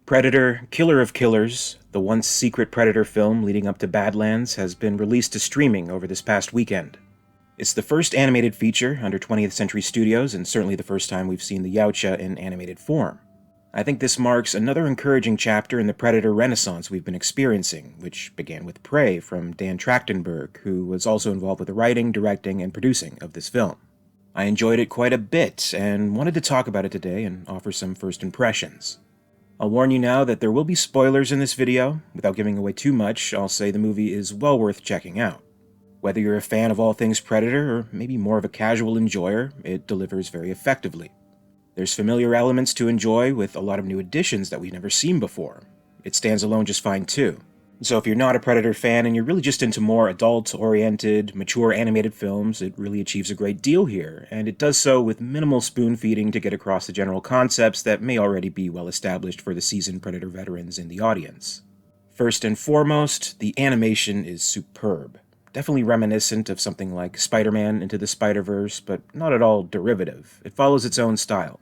Predator, Killer of Killers, the once secret Predator film leading up to Badlands, has been released to streaming over this past weekend. It's the first animated feature under 20th Century Studios, and certainly the first time we've seen the Yautja in animated form. I think this marks another encouraging chapter in the Predator renaissance we've been experiencing, which began with Prey from Dan Trachtenberg, who was also involved with the writing, directing, and producing of this film. I enjoyed it quite a bit, and wanted to talk about it today and offer some first impressions. I'll warn you now that there will be spoilers in this video. Without giving away too much, I'll say the movie is well worth checking out. Whether you're a fan of all things Predator, or maybe more of a casual enjoyer, it delivers very effectively. There's familiar elements to enjoy with a lot of new additions that we've never seen before. It stands alone just fine too. So if you're not a Predator fan and you're really just into more adult-oriented, mature animated films, it really achieves a great deal here, and it does so with minimal spoon-feeding to get across the general concepts that may already be well established for the seasoned Predator veterans in the audience. First and foremost, the animation is superb. Definitely reminiscent of something like Spider-Man Into the Spider-Verse, but not at all derivative. It follows its own style.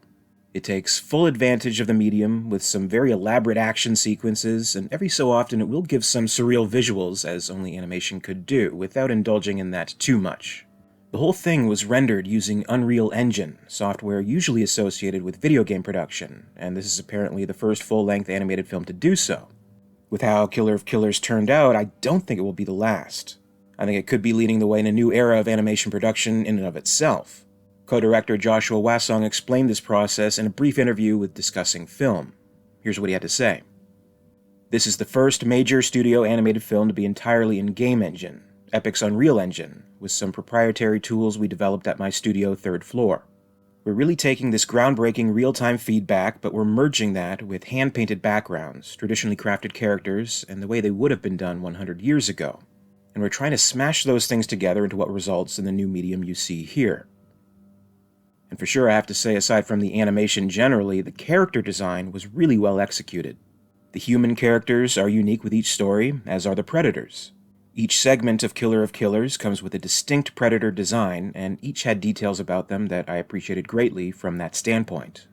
It takes full advantage of the medium with some very elaborate action sequences, and every so often it will give some surreal visuals as only animation could do, without indulging in that too much. The whole thing was rendered using Unreal Engine, software usually associated with video game production, and this is apparently the first full-length animated film to do so. With how Killer of Killers turned out, I don't think it will be the last. I think it could be leading the way in a new era of animation production in and of itself. Co-director Joshua Wasong explained this process in a brief interview with Discussing Film. Here's what he had to say. This is the first major studio animated film to be entirely in Game Engine, Epic's Unreal Engine, with some proprietary tools we developed at my studio third floor. We're really taking this groundbreaking real-time feedback, but we're merging that with hand-painted backgrounds, traditionally crafted characters, and the way they would have been done 100 years ago. And we're trying to smash those things together into what results in the new medium you see here. And for sure, I have to say, aside from the animation generally, the character design was really well executed. The human characters are unique with each story, as are the Predators. Each segment of Killer of Killers comes with a distinct Predator design, and each had details about them that I appreciated greatly from that standpoint.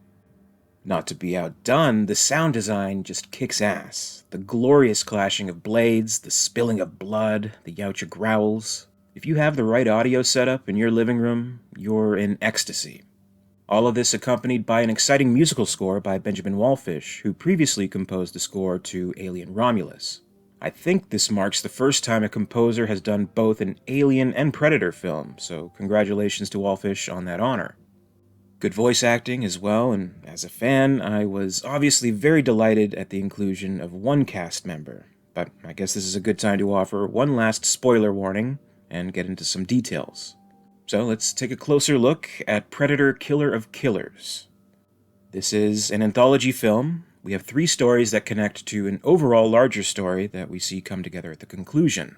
Not to be outdone, the sound design just kicks ass. The glorious clashing of blades, the spilling of blood, the Yautja growls. If you have the right audio setup in your living room, you're in ecstasy. All of this accompanied by an exciting musical score by Benjamin Wallfisch, who previously composed the score to Alien Romulus. I think this marks the first time a composer has done both an Alien and Predator film, so congratulations to Wallfisch on that honor. Good voice acting as well, and as a fan, I was obviously very delighted at the inclusion of one cast member, but I guess this is a good time to offer one last spoiler warning and get into some details. So let's take a closer look at Predator Killer of Killers. This is an anthology film. We have 3 stories that connect to an overall larger story that we see come together at the conclusion.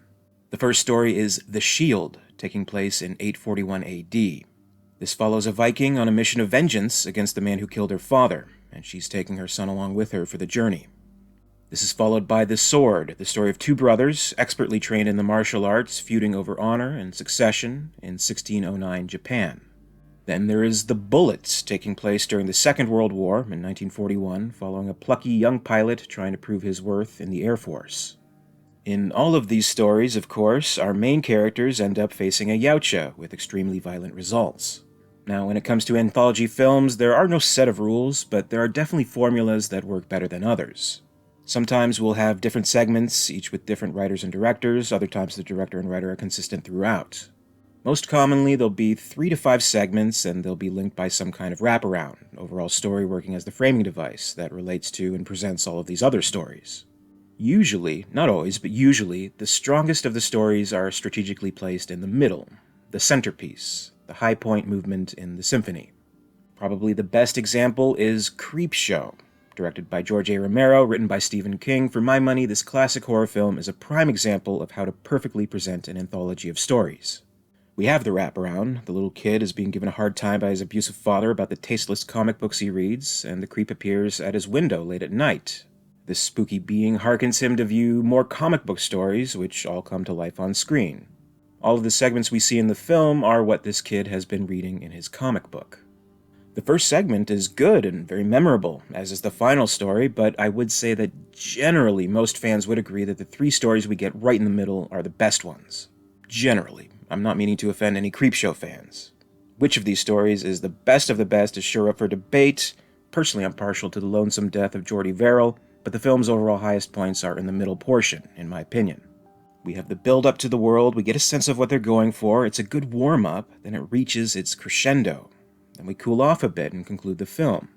The first story is The Shield, taking place in 841 AD. This follows a Viking on a mission of vengeance against the man who killed her father, and she's taking her son along with her for the journey. This is followed by The Sword, the story of 2 brothers, expertly trained in the martial arts, feuding over honor and succession in 1609 Japan. Then there is The Bullet, taking place during the Second World War in 1941, following a plucky young pilot trying to prove his worth in the Air Force. In all of these stories, of course, our main characters end up facing a Yautja with extremely violent results. Now, when it comes to anthology films, there are no set of rules, but there are definitely formulas that work better than others. Sometimes we'll have different segments, each with different writers and directors. Other times the director and writer are consistent throughout. Most commonly, there'll be 3 to 5 segments, and they'll be linked by some kind of wraparound, overall story working as the framing device that relates to and presents all of these other stories. Usually, not always, but usually, the strongest of the stories are strategically placed in the middle, the centerpiece, the high point movement in the symphony. Probably the best example is Creepshow. Directed by George A. Romero, written by Stephen King, for my money, this classic horror film is a prime example of how to perfectly present an anthology of stories. We have the wraparound. The little kid is being given a hard time by his abusive father about the tasteless comic books he reads, and the creep appears at his window late at night. This spooky being harkens him to view more comic book stories, which all come to life on screen. All of the segments we see in the film are what this kid has been reading in his comic book. The first segment is good and very memorable, as is the final story, but I would say that generally most fans would agree that the 3 stories we get right in the middle are the best ones. Generally. I'm not meaning to offend any Creepshow fans. Which of these stories is the best of the best is sure up for debate. Personally, I'm partial to the lonesome death of Jordy Verrill, but the film's overall highest points are in the middle portion, in my opinion. We have the build-up to the world, we get a sense of what they're going for, it's a good warm-up, then it reaches its crescendo. Then we cool off a bit and conclude the film.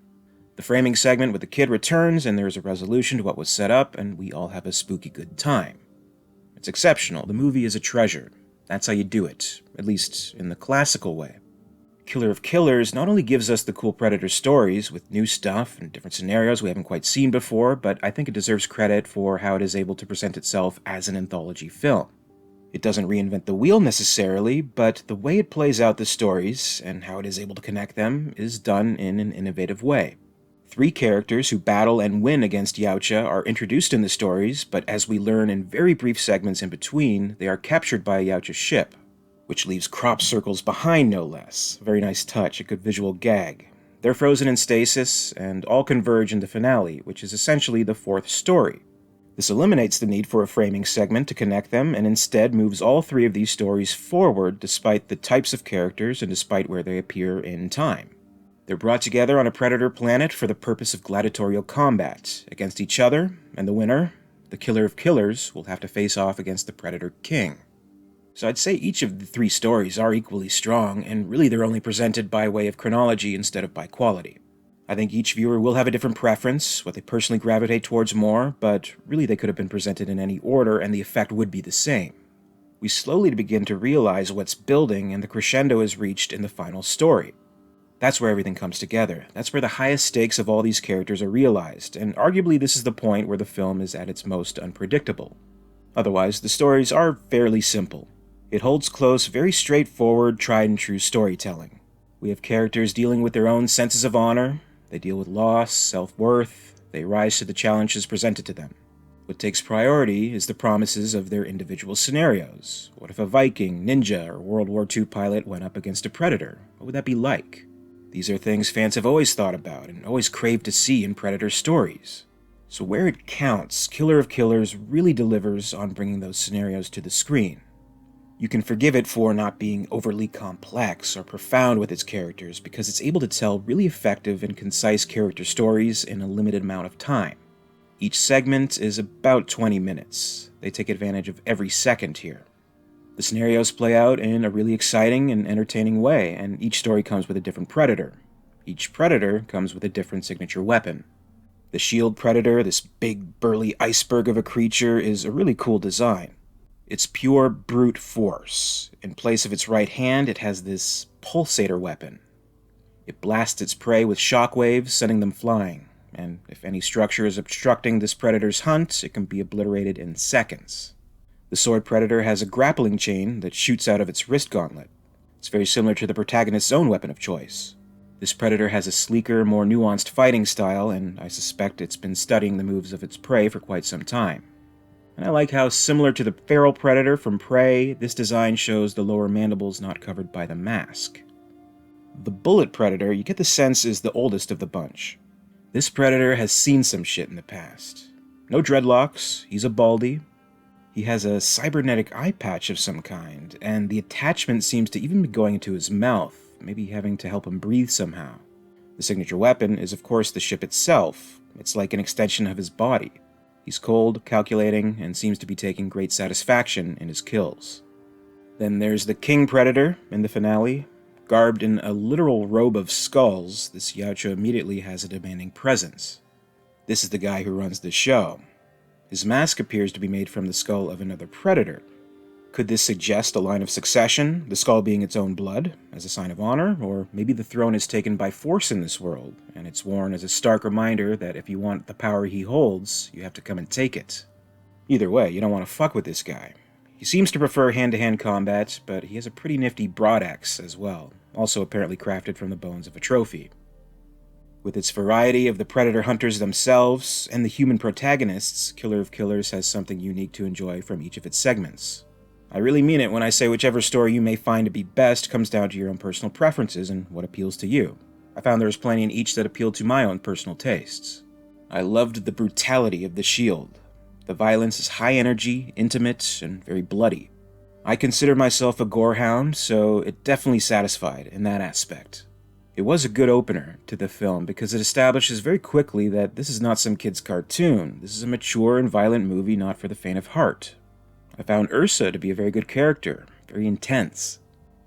The framing segment with the kid returns, and there is a resolution to what was set up, and we all have a spooky good time. It's exceptional, the movie is a treasure. That's how you do it, at least in the classical way. Killer of Killers not only gives us the cool Predator stories with new stuff and different scenarios we haven't quite seen before, but I think it deserves credit for how it is able to present itself as an anthology film. It doesn't reinvent the wheel necessarily, but the way it plays out the stories and how it is able to connect them is done in an innovative way. 3 characters who battle and win against Yautja are introduced in the stories, but as we learn in very brief segments in between, they are captured by a Yautja ship, which leaves crop circles behind no less. A very nice touch, a good visual gag. They're frozen in stasis, and all converge in the finale, which is essentially the 4th story. This eliminates the need for a framing segment to connect them, and instead moves all 3 of these stories forward despite the types of characters and despite where they appear in time. They're brought together on a Predator planet for the purpose of gladiatorial combat against each other, and the winner, the Killer of Killers, will have to face off against the Predator King. So I'd say each of the 3 stories are equally strong, and really they're only presented by way of chronology instead of by quality. I think each viewer will have a different preference, what they personally gravitate towards more, but really they could have been presented in any order and the effect would be the same. We slowly begin to realize what's building, and the crescendo is reached in the final story. That's where everything comes together. That's where the highest stakes of all these characters are realized, and arguably this is the point where the film is at its most unpredictable. Otherwise, the stories are fairly simple. It holds close, very straightforward, tried-and-true storytelling. We have characters dealing with their own senses of honor, they deal with loss, self-worth, they rise to the challenges presented to them. What takes priority is the promises of their individual scenarios. What if a Viking, ninja, or World War II pilot went up against a Predator? What would that be like? These are things fans have always thought about and always craved to see in Predator stories. So where it counts, Killer of Killers really delivers on bringing those scenarios to the screen. You can forgive it for not being overly complex or profound with its characters because it's able to tell really effective and concise character stories in a limited amount of time. Each segment is about 20 minutes. They take advantage of every second here. The scenarios play out in a really exciting and entertaining way, and each story comes with a different Predator. Each Predator comes with a different signature weapon. The Shield Predator, this big, burly iceberg of a creature, is a really cool design. It's pure brute force. In place of its right hand, it has this pulsator weapon. It blasts its prey with shockwaves, sending them flying, and if any structure is obstructing this predator's hunt, it can be obliterated in seconds. The Sword Predator has a grappling chain that shoots out of its wrist gauntlet. It's very similar to the protagonist's own weapon of choice. This predator has a sleeker, more nuanced fighting style, and I suspect it's been studying the moves of its prey for quite some time. And I like how, similar to the feral predator from Prey, this design shows the lower mandibles not covered by the mask. The Bullet Predator, you get the sense, is the oldest of the bunch. This predator has seen some shit in the past. No dreadlocks, he's a baldy. He has a cybernetic eye patch of some kind, and the attachment seems to even be going into his mouth, maybe having to help him breathe somehow. The signature weapon is, of course, the ship itself. It's like an extension of his body. He's cold, calculating, and seems to be taking great satisfaction in his kills. Then there's the King Predator in the finale. Garbed in a literal robe of skulls, this Yautja immediately has a demanding presence. This is the guy who runs the show. His mask appears to be made from the skull of another predator. Could this suggest a line of succession, the skull being its own blood, as a sign of honor, or maybe the throne is taken by force in this world, and it's worn as a stark reminder that if you want the power he holds, you have to come and take it. Either way, you don't want to fuck with this guy. He seems to prefer hand-to-hand combat, but he has a pretty nifty broadaxe as well, also apparently crafted from the bones of a trophy. With its variety of the predator hunters themselves and the human protagonists, Killer of Killers has something unique to enjoy from each of its segments. I really mean it when I say whichever story you may find to be best comes down to your own personal preferences and what appeals to you. I found there was plenty in each that appealed to my own personal tastes. I loved the brutality of the Shield. The violence is high energy, intimate, and very bloody. I consider myself a gorehound, so it definitely satisfied in that aspect. It was a good opener to the film because it establishes very quickly that this is not some kid's cartoon. This is a mature and violent movie not for the faint of heart. I found Ursa to be a very good character, very intense.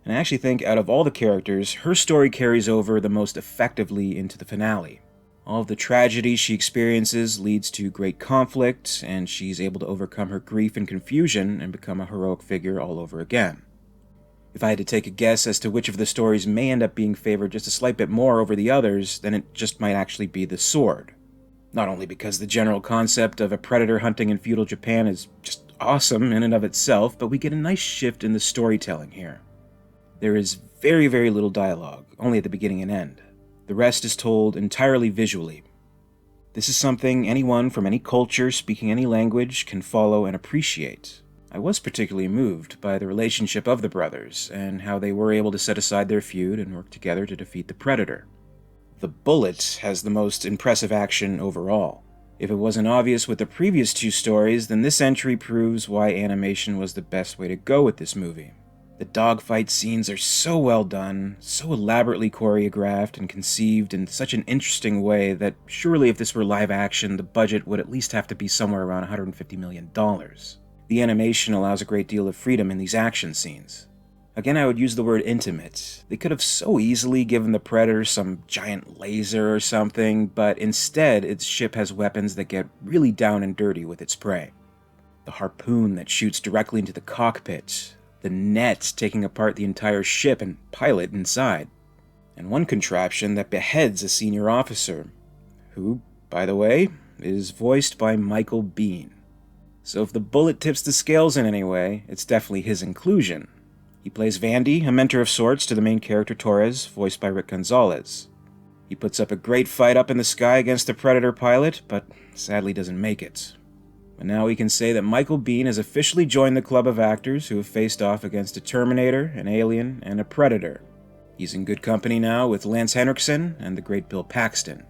And I actually think out of all the characters, her story carries over the most effectively into the finale. All of the tragedy she experiences leads to great conflict, and she's able to overcome her grief and confusion and become a heroic figure all over again. If I had to take a guess as to which of the stories may end up being favored just a slight bit more over the others, then it just might actually be The Sword. Not only because the general concept of a predator hunting in feudal Japan is just awesome in and of itself, but we get a nice shift in the storytelling here. There is very, very little dialogue, only at the beginning and end. The rest is told entirely visually. This is something anyone from any culture speaking any language can follow and appreciate. I was particularly moved by the relationship of the brothers, and how they were able to set aside their feud and work together to defeat the Predator. The Bullet has the most impressive action overall. If it wasn't obvious with the previous two stories, then this entry proves why animation was the best way to go with this movie. The dogfight scenes are so well done, so elaborately choreographed and conceived in such an interesting way that surely if this were live action, the budget would at least have to be somewhere around $150 million. The animation allows a great deal of freedom in these action scenes. Again, I would use the word intimate. They could have so easily given the Predator some giant laser or something, but instead its ship has weapons that get really down and dirty with its prey. The harpoon that shoots directly into the cockpit, the net taking apart the entire ship and pilot inside, and one contraption that beheads a senior officer, who, by the way, is voiced by Michael Biehn. So if the Bullet tips the scales in any way, it's definitely his inclusion. He plays Vandy, a mentor of sorts to the main character Torres, voiced by Rick Gonzalez. He puts up a great fight up in the sky against the Predator pilot, but sadly doesn't make it. But now we can say that Michael Biehn has officially joined the club of actors who have faced off against a Terminator, an Alien, and a Predator. He's in good company now with Lance Henriksen and the great Bill Paxton.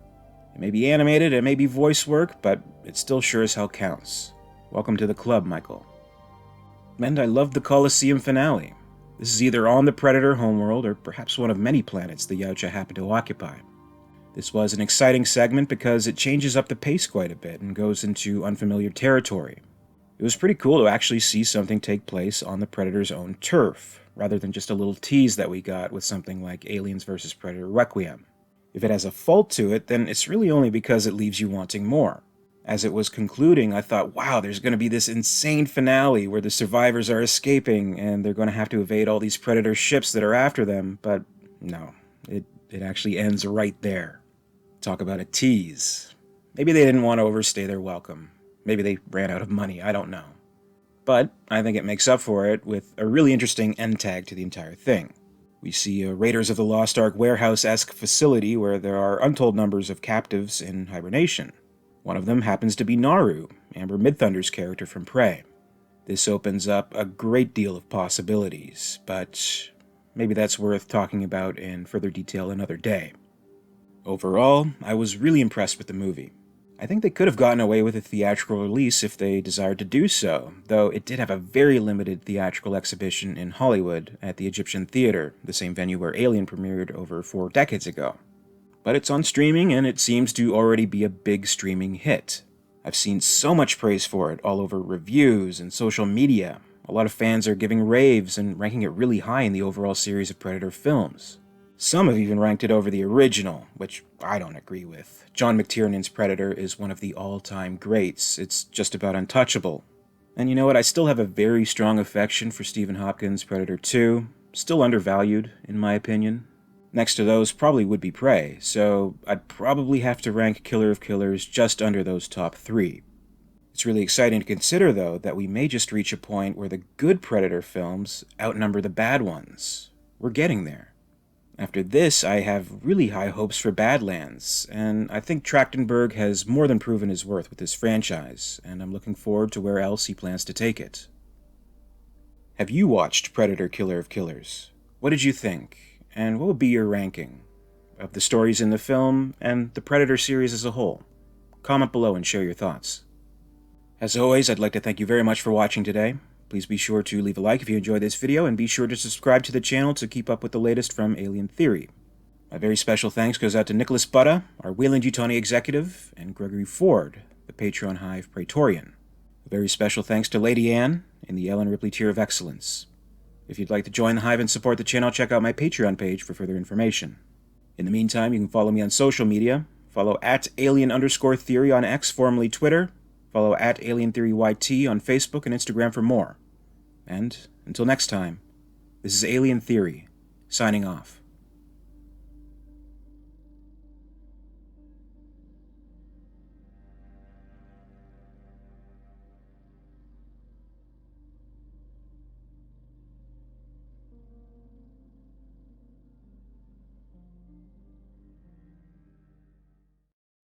It may be animated, it may be voice work, but it still sure as hell counts. Welcome to the club, Michael. And I loved the Colosseum finale. This is either on the Predator homeworld or perhaps one of many planets the Yautja happen to occupy. This was an exciting segment because it changes up the pace quite a bit and goes into unfamiliar territory. It was pretty cool to actually see something take place on the Predator's own turf, rather than just a little tease that we got with something like Aliens vs. Predator Requiem. If it has a fault to it, then it's really only because it leaves you wanting more. As it was concluding, I thought, wow, there's going to be this insane finale where the survivors are escaping and they're going to have to evade all these Predator ships that are after them, but no, it actually ends right there. Talk about a tease. Maybe they didn't want to overstay their welcome. Maybe they ran out of money, I don't know. But I think it makes up for it with a really interesting end tag to the entire thing. We see a Raiders of the Lost Ark warehouse-esque facility where there are untold numbers of captives in hibernation. One of them happens to be Naru, Amber Midthunder's character from Prey. This opens up a great deal of possibilities, but maybe that's worth talking about in further detail another day. Overall, I was really impressed with the movie. I think they could have gotten away with a theatrical release if they desired to do so, though it did have a very limited theatrical exhibition in Hollywood at the Egyptian Theater, the same venue where Alien premiered over 4 decades ago. But it's on streaming, and it seems to already be a big streaming hit. I've seen so much praise for it all over reviews and social media. A lot of fans are giving raves and ranking it really high in the overall series of Predator films. Some have even ranked it over the original, which I don't agree with. John McTiernan's Predator is one of the all-time greats. It's just about untouchable. And you know what? I still have a very strong affection for Stephen Hopkins' Predator 2. Still undervalued, in my opinion. Next to those probably would be Prey, so I'd probably have to rank Killer of Killers just under those top 3. It's really exciting to consider, though, that we may just reach a point where the good Predator films outnumber the bad ones. We're getting there. After this, I have really high hopes for Badlands, and I think Trachtenberg has more than proven his worth with this franchise, and I'm looking forward to where else he plans to take it. Have you watched Predator Killer of Killers? What did you think? And what would be your ranking? of the stories in the film, and the Predator series as a whole. Comment below and share your thoughts. As always, I'd like to thank you very much for watching today. Please be sure to leave a like if you enjoyed this video, and be sure to subscribe to the channel to keep up with the latest from Alien Theory. My very special thanks goes out to Nicholas Butta, our Wayland-Utah executive, and Gregory Ford, the Patreon Hive Praetorian. A very special thanks to Lady Anne in the Ellen Ripley Tier of Excellence. If you'd like to join the Hive and support the channel, check out my Patreon page for further information. In the meantime, you can follow me on social media. Follow @alien_theory on X, formerly Twitter. Follow @AlienTheoryYT on Facebook and Instagram for more. And until next time, this is Alien Theory, signing off.